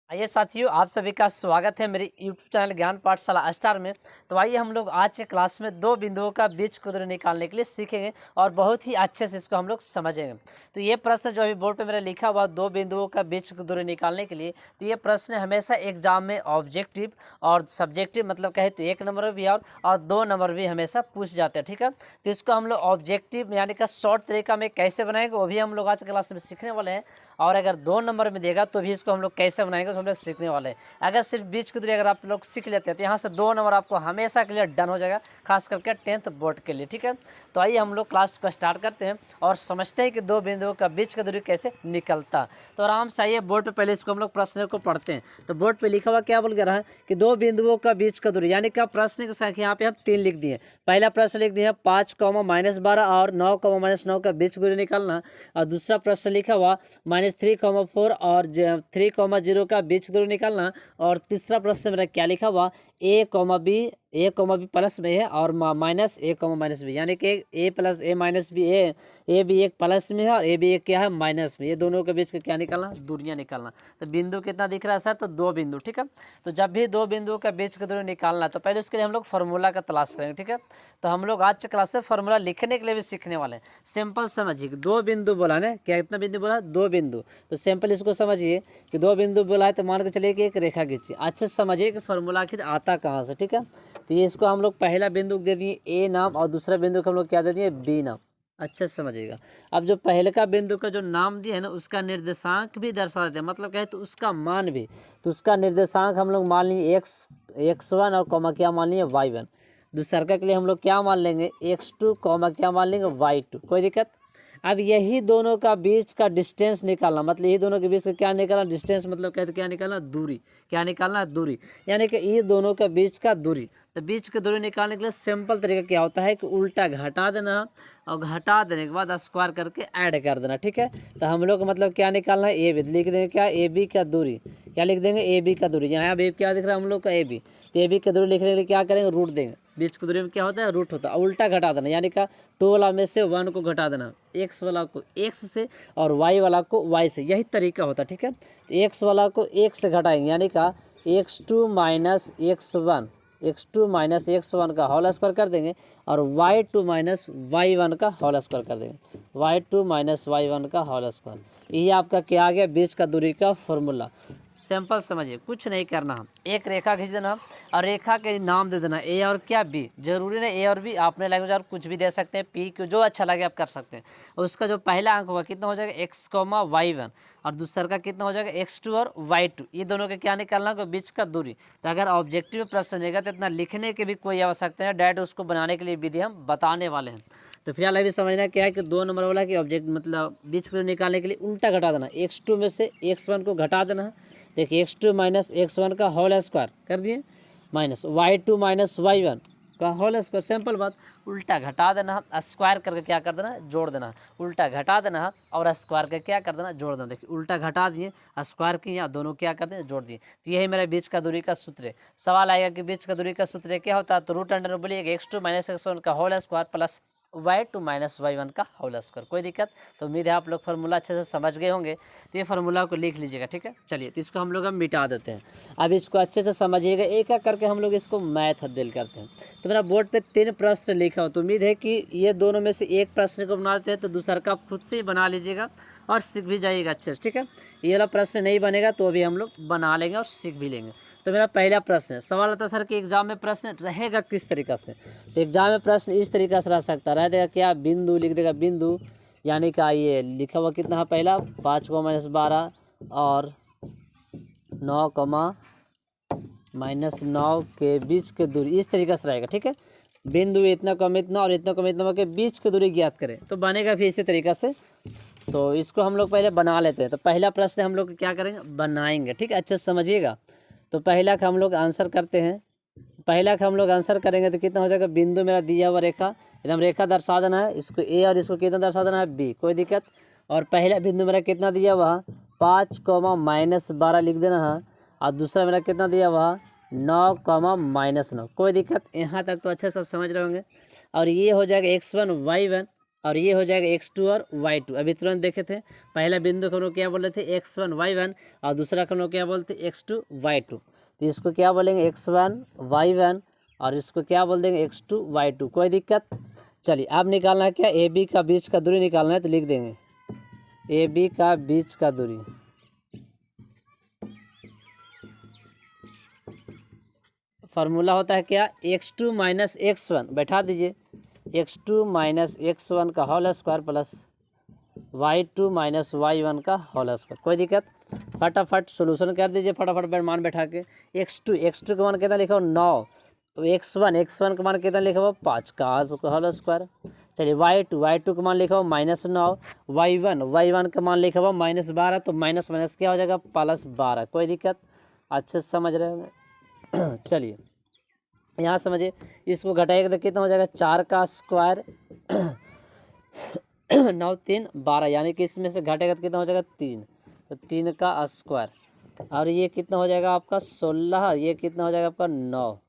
आइए साथियों, आप सभी का स्वागत है मेरे YouTube चैनल ज्ञान पाठशाला स्टार में। तो आइए हम लोग आज के क्लास में दो बिंदुओं का बीज की दूरी निकालने के लिए सीखेंगे और बहुत ही अच्छे से इसको हम लोग समझेंगे। तो ये प्रश्न जो अभी बोर्ड पे मेरा लिखा हुआ दो बिंदुओं का बीज की दूरी निकालने के लिए, तो ये प्रश्न हमेशा एग्जाम में ऑब्जेक्टिव और सब्जेक्टिव मतलब कहे तो 1 नंबर भी और 2 नंबर भी हमेशा पूछ जाते हैं। ठीक है, तो इसको हम लोग ऑब्जेक्टिव यानी कि शॉर्ट तरीका में कैसे बनाएंगे वो भी हम लोग आज के क्लास में सीखने वाले हैं। और अगर 2 नंबर में देगा तो भी इसको हम लोग कैसे बनाएंगे तो हम लोग सीखने वाले हैं। अगर सिर्फ बीच की दूरी अगर आप लोग सीख लेते हैं तो यहाँ से 2 नंबर आपको हमेशा के लिए डन हो जाएगा, खास करके 10th बोर्ड के लिए। ठीक है, तो आइए हम लोग क्लास को स्टार्ट करते हैं और समझते हैं कि दो बिंदुओं का बीच की दूरी कैसे निकलता। तो आराम से आइए बोर्ड पर पहले इसको हम लोग प्रश्न को पढ़ते हैं। तो बोर्ड पर लिखा हुआ क्या बोल रहा है कि दो बिंदुओं का बीच का दूरी यानी कि प्रश्न की संख्या यहाँ पे हम 3 लिख दिए। पहला प्रश्न लिख दिया 5, और 9, -9 का बीच की दूरी निकालना। और दूसरा प्रश्न लिखा हुआ -3, 4 और 3, 0 का बीच की दूरी निकालना। और तीसरा प्रश्न मेरा क्या लिखा हुआ ए कॉमा बी प्लस में है और -a, -b यानी कि a plus a minus B A भी एक प्लस में है और ए भी एक क्या है माइनस में। ये दोनों के बीच का क्या निकालना, दूरियां निकालना। तो बिंदु कितना दिख रहा है सर, तो 2 बिंदु। ठीक है, तो जब भी 2 बिंदुओं का बीच की दूरी निकालना तो पहले उसके लिए हम लोग फार्मूला का तलाश करेंगे। ठीक है, तो हम लोग आज के क्लास से फार्मूला लिखने के लिए भी सीखने वाले हैं। सिंपल समझिए, 2 बिंदु बोला ना, क्या कितना बिंदु बोला, 2 बिंदु। तो सिंपल इसको समझिए कि 2 बिंदु बोला है तो मान के चलिए कि एक रेखा खींचिए। अच्छे से समझिए कि फार्मूला आखिर आता कहाँ से। ठीक है, तो ये इसको हम लोग पहला बिंदु दे दिए ए नाम और दूसरा बिंदु को हम लोग क्या दे दिए, बी नाम। अच्छे से समझिएगा। अब जो पहले का बिंदु का जो नाम दिया है ना उसका निर्देशांक भी दर्शा देते हैं, मतलब कहे तो उसका मान भी। तो उसका निर्देशांक हम लोग मान लिए x1 और कॉमा क्या मान लिए y1। दूसरा के लिए हम लोग क्या मान लेंगे x2 कॉमा क्या मान लेंगे y2। कोई दिक्कत। अब यही दोनों का बीच का डिस्टेंस निकालना, मतलब यही दोनों के बीच का क्या निकालना, डिस्टेंस मतलब कहते क्या निकालना, दूरी। क्या निकालना, दूरी। यानी कि ये दोनों का बीच का दूरी। तो बीच की दूरी निकालने के लिए सिंपल तरीका क्या होता है कि उल्टा घटा देना और घटा देने के बाद स्क्वायर करके ऐड कर देना। ठीक है, तो हम लोग मतलब क्या निकालना है, ए बी लिख देंगे, क्या ए बी का दूरी। क्या लिख देंगे, ए बी का दूरी। यहाँ अब क्या दिख रहा है हम लोग का, ए बी। तो ए बी की दूरी लिखने के लिए क्या करेंगे, रूट देंगे। बीच की दूरी में क्या होता है, रूट होता है। उल्टा घटा देना यानी का 2 वाला में से 1 को घटा देना, एक्स वाला को एक्स से और वाई वाला को वाई से। यही तरीका होता है। ठीक है, तो एक्स वाला को एक से घटाएंगे यानी का x2 माइनस x1 का होल स्क्वायर कर देंगे और y2 माइनस y1 का होल स्क्वायर कर देंगे। y2 माइनस y1 का होल स्क्वायर। ये आपका क्या आ गया, बीच का दूरी का फॉर्मूला। सिंपल समझिए, कुछ नहीं करना। हम एक रेखा खींच देना और रेखा के नाम दे देना ए और क्या बी। जरूरी नहीं ए और बी, आपने लैंग्वेज और कुछ भी दे सकते हैं, पी को जो अच्छा लगे आप कर सकते हैं। उसका जो पहला अंक होगा कितना हो जाएगा, x, y1 और दूसरा का कितना हो जाएगा x2 और y2। ये दोनों के क्या निकालना होगा, बीच का दूरी। तो अगर ऑब्जेक्टिव में प्रश्न रहेगा तो इतना लिखने की भी कोई आवश्यकता नहीं, डायरेक्ट उसको बनाने के लिए विधि हम बताने वाले हैं। तो फिलहाल अभी समझना क्या है कि 2 नंबर वाला कि ऑब्जेक्ट मतलब बीच को निकालने के लिए उल्टा घटा देना, x2 में से x1 को घटा देना है। देखिए x2 माइनस x1 का होल स्क्वायर कर दिए माइनस y2 माइनस y1 का होल स्क्वायर। सिंपल बात, उल्टा घटा देना, स्क्वायर करके क्या कर देना, जोड़ देना। उल्टा घटा देना और स्क्वायर करके क्या कर देना, जोड़ देना। देखिए उल्टा घटा दिए, स्क्वायर किए, दोनों क्या कर दें, जोड़ दिए। तो यही मेरा बीच का दूरी का सूत्र है। सवाल आएगा कि बीच का दूरी का सूत्र क्या होता है, तो रूट अंडर बोलिएगा x2 माइनस x1 का whole square plus y2 minus y1 का होल स्क्वायर। कोई दिक्कत। तो उम्मीद है आप लोग फार्मूला अच्छे से समझ गए होंगे। तो ये फार्मूला को लिख लीजिएगा। ठीक है, चलिए तो इसको हम लोग मिटा देते हैं। अब इसको अच्छे से समझिएगा, एक एक करके हम लोग इसको मैथ डील करते हैं। तो मेरा बोर्ड पे 3 प्रश्न लिखा हो, तो उम्मीद है कि ये दोनों में से एक प्रश्न को बना देते हैं, तो दूसरा का आप खुद से ही बना लीजिएगा और सीख भी जाइएगा अच्छे से। ठीक है, ये वाला प्रश्न नहीं बनेगा तो अभी हम लोग बना लेंगे और सीख भी लेंगे। तो मेरा पहला प्रश्न है, सवाल आता है सर कि एग्जाम में प्रश्न रहेगा किस तरीका से। तो एग्जाम में प्रश्न इस तरीका से रह सकता रह देगा क्या, बिंदु लिख देगा, बिंदु यानी कि ये लिखा हुआ कितना है, पहला 5, -12 और 9, -9 के बीच के दूरी, इस तरीके से रहेगा। ठीक है, बिंदु इतना कम इतना और इतना कम इतना के बीच की दूरी ज्ञात करें, तो बनेगा फिर इसी तरीका से। तो इसको हम लोग पहले बना लेते हैं। तो पहला प्रश्न हम लोग क्या करेंगे, बनाएंगे। ठीक है, अच्छे से समझिएगा। तो पहला का हम लोग आंसर करते हैं। पहला का हम लोग आंसर करेंगे तो कितना हो जाएगा, बिंदु मेरा दिया हुआ रेखा, एकदम रेखा दर्शा देना है, इसको ए और इसको कितना दर्शा देना है, बी। कोई दिक्कत। और पहला बिंदु मेरा कितना दिया हुआ, 5, -12 लिख देना है। और दूसरा मेरा कितना दिया हुआ, 9, -9। कोई दिक्कत। यहाँ तक तो अच्छे सब समझ रहे होंगे। और ये हो जाएगा x1 y1 और ये हो जाएगा x2 और y2। अभी तुरंत देखे थे, पहला बिंदु को हम लोग क्या बोल रहे थे x1 y1 और दूसरा को हम लोग क्या बोलते x2 y2। तो इसको क्या बोलेंगे x1 y1 और इसको क्या बोल देंगे x2 y2। कोई दिक्कत। चलिए अब निकालना है क्या, ए बी का बीच का दूरी निकालना है, तो लिख देंगे ए बी का बीच का दूरी फार्मूला होता है क्या, x2 माइनस x1 बैठा दीजिए, x2 माइनस x1 का whole square plus y2 minus y1 का होल स्क्वायर। कोई दिक्कत। फटाफट सोल्यूशन कर दीजिए, फटाफट मान बैठा के। x2 का मान कितना लिखा हो 9, तो x1 का मान कितना लिखा हो 5 का होल स्क्वायर। चलिए y2 का मान लिखा हो -9, y1 का मान लिखा हो -12, तो माइनस माइनस क्या हो जाएगा +12। कोई दिक्कत, अच्छे से समझ रहे होंगे। चलिए यहाँ समझिए, इसको घटाएगा तो कितना हो जाएगा 4 का स्क्वायर 9 3 12, यानी कि इसमें से घटेगा तो कितना हो जाएगा 3, तो 3 का स्क्वायर। और ये कितना हो जाएगा आपका 16, ये कितना हो जाएगा आपका 9,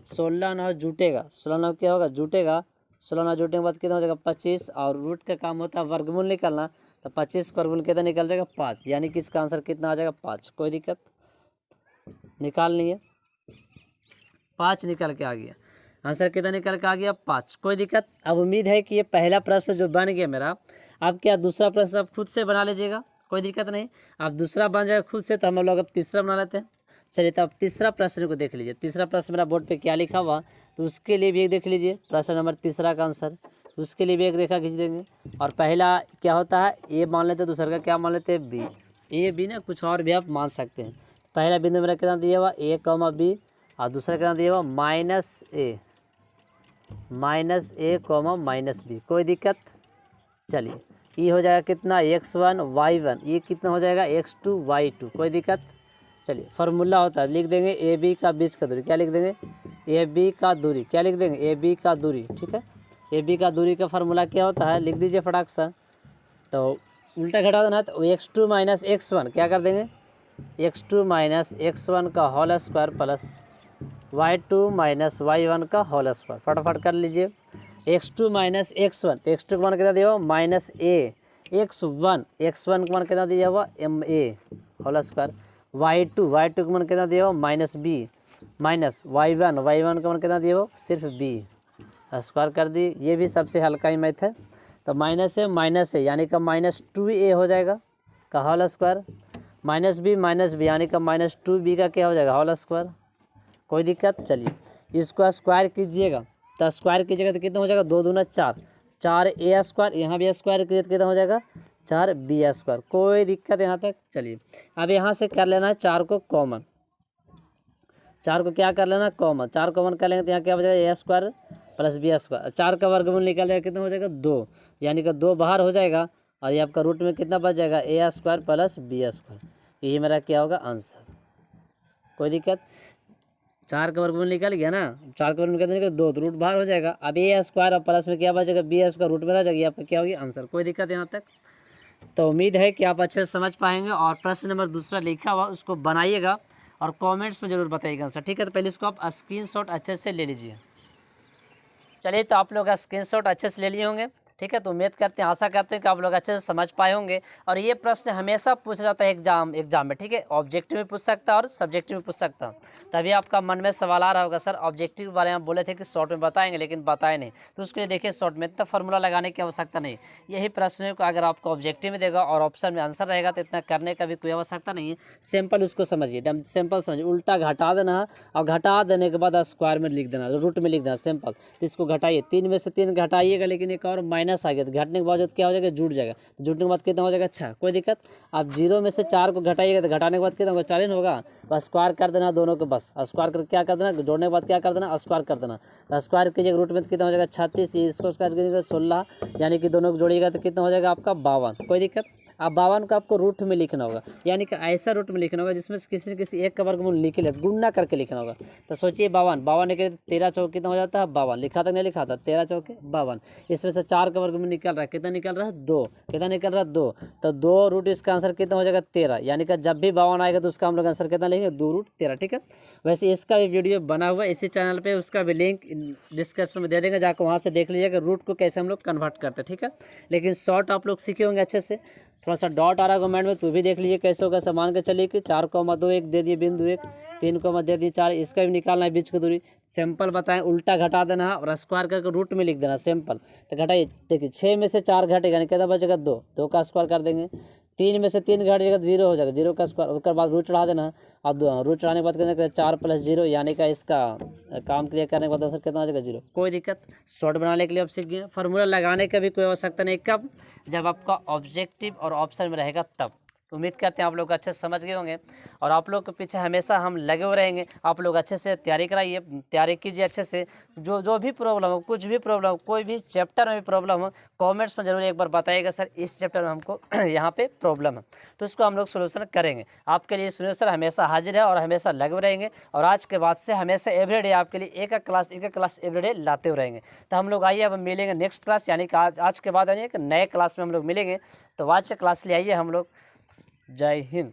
16 9 जुटेगा, 16 9 क्या होगा जुटेगा, 16 9 जुटने के बाद कितना हो जाएगा 25, और रूट का काम होता है वर्गमूल निकालना, तो 25 का वर्गमूल कितना निकल जाएगा 5, यानी कि इसका आंसर कितना आ जाएगा 5। कोई दिक्कत, निकाल लिए 5 निकल के आ गया, आंसर कितना निकल के आ गया 5। कोई दिक्कत। अब उम्मीद है कि ये पहला प्रश्न जो बन गया मेरा, अब क्या दूसरा प्रश्न आप खुद से बना लीजिएगा, कोई दिक्कत नहीं। अब दूसरा बन जाएगा खुद से, तो हम लोग अब तीसरा बना लेते हैं। चलिए तो अब तीसरा प्रश्न को देख लीजिए, तीसरा प्रश्न मेरा बोर्ड पे क्या लिखा हुआ, तो उसके लिए भी एक देख लीजिए, प्रश्न नंबर तीसरा का आंसर, उसके लिए भी एक रेखा खींच देंगे। और पहला क्या होता है ए मान लेते हैं, दूसरा का क्या मान लेते हैं बी, ए बी ना कुछ और भी आप मान सकते हैं। पहला बिंदु मेरा कितना दिया हुआ ए कॉमा बी, और दूसरा कितना दिया हुआ -a कॉमा -b। कोई दिक्कत। चलिए ये हो जाएगा कितना x1 y1, ये कितना हो जाएगा x2 y2। कोई दिक्कत। चलिए फार्मूला होता है, लिख देंगे ए बी का बीच का दूरी, क्या लिख देंगे ए बी का दूरी, क्या लिख देंगे ए बी का दूरी। ठीक है, ए बी का दूरी का फार्मूला क्या होता है, लिख दीजिए फटाक सा। तो उल्टा घटा देना, तो x2 माइनस x1 क्या कर देंगे x2 माइनस x1 का whole square plus y2 minus y1 का होल स्क्वायर। फटाफट कर लीजिए। x2 माइनस x1, तो x2 का मान कितना दिया हुआ -a, x1 का मान कितना दिया हुआ ma होल स्क्वायर, y2 का मान कितना दिया हुआ -b माइनस y1 का मान कितना दिया हुआ सिर्फ b स्क्वायर कर दी। ये भी सबसे हल्का ही मैथ है, तो माइनस है यानी कि -2a हो जाएगा का होल स्क्वायर, -b यानी कि -2b का क्या हो जाएगा होल स्क्वायर। कोई दिक्कत। चलिए इसको स्क्वायर कीजिएगा, तो स्क्वायर कीजिएगा तो कितना हो जाएगा 2 दूना 4, 4a स्क्वायर, यहाँ भी स्क्वायर कीजिए तो कितना हो जाएगा 4b स्क्वायर। कोई दिक्कत यहाँ तक। चलिए अब यहाँ से कर लेना है 4 को कॉमन, 4 को क्या कर लेना कॉमन, 4 कॉमन कर लेंगे तो यहाँ क्या हो जाएगा a square plus b square, 4 का वर्गमूल निकल जाएगा कितना हो जाएगा 2, यानी कि 2 बाहर हो जाएगा, और ये आपका रूट में कितना बच जाएगा a square plus b square. यही मेरा क्या होगा आंसर। कोई दिक्कत। 4 का वर्गमूल निकल गया ना, 4 का वर्गमूल कितना निकल 2, तो रूट बाहर हो जाएगा। अब ए स्क्वायर और प्लस में क्या बचेगा बी स्क्वायर, रूट में रह जाएगी, आपका क्या होगी आंसर। कोई दिक्कत यहाँ तक। तो उम्मीद है कि आप अच्छे से समझ पाएंगे, और प्रश्न नंबर दूसरा लिखा हुआ उसको बनाइएगा और कमेंट्स में जरूर बताइएगा आंसर। ठीक है, तो पहले इसको आप स्क्रीनशॉट अच्छे से ले लीजिए। चलिए तो आप लोग स्क्रीनशॉट अच्छे से ले लिए होंगे। ठीक है, तो उम्मीद करते हैं, आशा करते हैं कि आप लोग अच्छे से समझ पाए होंगे। और ये प्रश्न हमेशा पूछा जाता है एग्जाम में। ठीक है, ऑब्जेक्टिव में पूछ सकता है और सब्जेक्टिव में पूछ सकता है। तभी आपका मन में सवाल आ रहा होगा सर ऑब्जेक्टिव के बारे में बोले थे कि शॉर्ट में बताएंगे, लेकिन बताए नहीं। तो उसके लिए देखिए शॉर्ट में इतना फार्मूला लगाने की आवश्यकता नहीं। यही प्रश्न को अगर आपको ऑब्जेक्टिव में देगा और ऑप्शन में आंसर रहेगा तो इतना करने का भी कोई आवश्यकता नहीं है। सिंपल उसको समझिए, एकदम सिंपल समझिए। उल्टा घटा देना है और घटा देने के बाद स्क्वायर में लिख देना, रूट में लिख देना, सिंपल। तो इसको घटाइए, 3 में से 3 घटाइएगा, लेकिन एक और माइनस आ गया, तो घटने के बाद क्या हो जाएगा जुट जाएगा, तो जुटने के बाद कितना हो जाएगा 6। कोई दिक्कत। आप 0 में से 4 को घटाइएगा तो घटाने के बाद कितना होगा 4 होगा, बस स्क्वायर कर देना दोनों को, बस स्क्वायर कर क्या कर देना, जोड़ने के बाद क्या कर देना स्क्वायर कर देना। स्क्वायर कीजिएगा रूट में तो कितना हो जाएगा 36, इसको स्क्वायर कीजिएगा 16, यानी कि दोनों को जोड़िएगा तो कितना हो जाएगा आपका 52। कोई दिक्कत। अब 52 को आपको रूट में लिखना होगा, यानी कि ऐसा रूट में लिखना होगा जिसमें से किसी न किसी एक का वर्गमूल लिख ले, गुणा करके लिखना होगा। तो सोचिए 52 निकले 13 चौक कितना हो जाता है 52, लिखा था नहीं लिखा था 13 चौक 52, इसमें से 4 का वर्गमूल निकल रहा है, कितना निकल रहा है 2, कितना निकल रहा है 2, तो 2 रूट इसका आंसर कितना हो जाएगा 13, यानी कि जब भी 52 आएगा तो उसका हम लोग आंसर कितना लेंगे 2 रूट 13। ठीक है, वैसे इसका भी वीडियो बना हुआ है इसी चैनल पे, उसका भी लिंक डिस्क्रिप्शन में दे देंगे, जाकर वहाँ से देख लीजिएगा रूट को कैसे हम लोग कन्वर्ट करते हैं। ठीक है, लेकिन शॉर्ट आप लोग सीखे होंगे अच्छे से, थोड़ा सा डॉट आ रहा है कमेंट में तो भी देख लीजिए कैसे होगा। मान के चलिए कि 4,2 1 दे दिए बिंदु 1, 3, दे दिए 4, इसका भी निकालना है बीच की दूरी। सिंपल बताएं, उल्टा घटा देना है और स्क्वायर करके रूट में लिख देना सिंपल। तो घटाइए, देखिए 6 में से 4 घटेगा, यानी कितना बचेगा 2, 2 का स्क्वायर कर देंगे। 3 में से 3 घट जाएगा तो 0 हो जाएगा, 0 का स्क्वायर, उसके बाद रूट चढ़ा देना। अब रूट चढ़ाने के बाद कितना 4 + 0, यानी का इसका काम क्लियर करने के बाद आंसर कितना आ जाएगा 0। कोई दिक्कत, शॉर्ट बनाने के लिए अब सीख गए। फार्मूला लगाने का भी कोई आवश्यकता नहीं, कब, जब आपका ऑब्जेक्टिव और ऑप्शन में रहेगा तब। उम्मीद करते हैं आप लोग अच्छे से समझ गए होंगे, और आप लोग के पीछे हमेशा हम लगे हुए रहेंगे। आप लोग अच्छे से तैयारी कराइए, तैयारी कीजिए अच्छे से। जो भी प्रॉब्लम हो, कुछ भी प्रॉब्लम हो, कोई भी चैप्टर में भी प्रॉब्लम हो, कमेंट्स में जरूर एक बार बताइएगा सर इस चैप्टर में हमको यहाँ पे प्रॉब्लम है, तो उसको हम लोग सोल्यूशन करेंगे। आपके लिए सोल्यूशन हमेशा हाजिर है और हमेशा लगे हुए रहेंगे, और आज के बाद से हमेशा एवरीडे आपके लिए एक क्लास एवरीडे लाते हुए रहेंगे। तो हम लोग आइए अब मिलेंगे नेक्स्ट क्लास, यानी कि आज के बाद यानी कि नए क्लास में हम लोग मिलेंगे। तो आज से क्लास ले आइए हम लोग। जय हिंद।